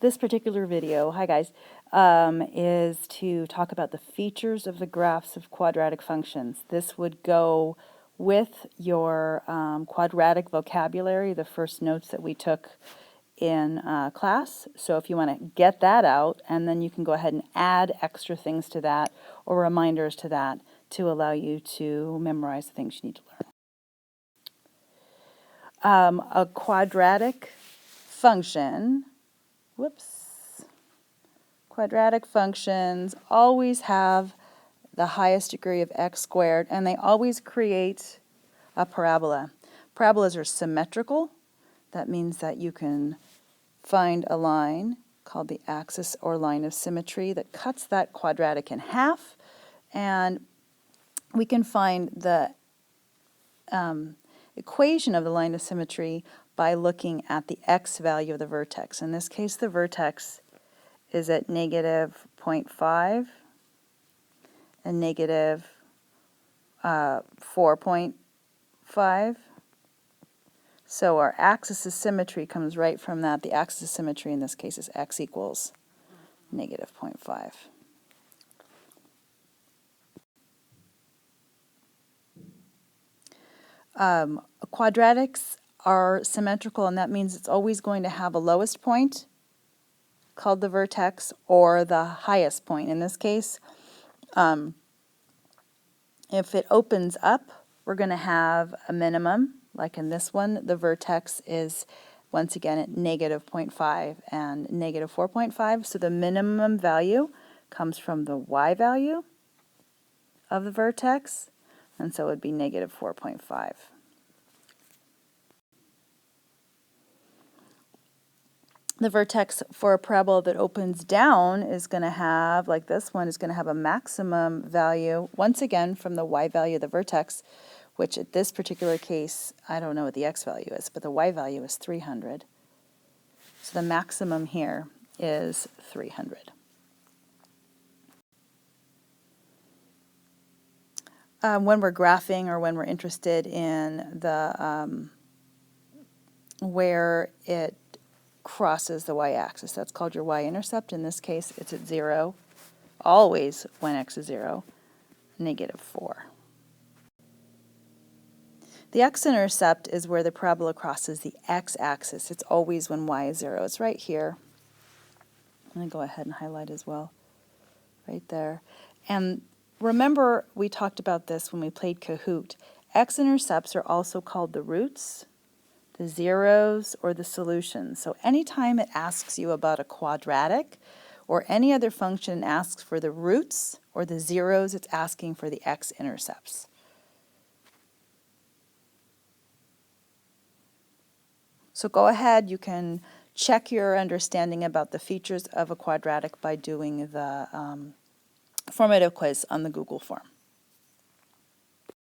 This particular video, hi guys, is to talk about the features of the graphs of quadratic functions. This would go with your quadratic vocabulary, the first notes that we took in class. So if you want to get that out, and then you can go ahead and add extra things to that or reminders to that to allow you to memorize the things you need to learn. A quadratic function, quadratic functions always have the highest degree of x squared, and they always create a parabola. Parabolas are symmetrical. That means that you can find a line called the axis or line of symmetry that cuts that quadratic in half, and we can find the equation of the line of symmetry by looking at the x value of the vertex. In this case, the vertex is at negative 0.5 and negative 4.5. So our axis of symmetry comes right from that. The axis of symmetry in this case is x equals negative 0.5. Quadratics are symmetrical, and that means it's always going to have a lowest point called the vertex or the highest point. In this case, if it opens up, we're going to have a minimum. Like in this one, the vertex is once again at negative 0.5 and negative 4.5. So the minimum value comes from the y value of the vertex, and so it would be negative 4.5. The vertex for a parabola that opens down is going to have, like this one, is going to have a maximum value, once again, from the y value of the vertex, which at this particular case, I don't know what the x value is, but the y value is 300. So the maximum here is 300. When we're graphing or when we're interested in the where it crosses the y-axis, that's called your y-intercept. In this case, it's at 0, always when x is 0, negative 4. The x-intercept is where the parabola crosses the x-axis. It's always when y is 0. It's right here. I'm going to go ahead and highlight as well, right there. And remember, we talked about this when we played Kahoot. X-intercepts are also called the roots, the zeros, or the solutions. So anytime it asks you about a quadratic or any other function asks for the roots or the zeros, it's asking for the x-intercepts. So go ahead, you can check your understanding about the features of a quadratic by doing the formative quiz on the Google form.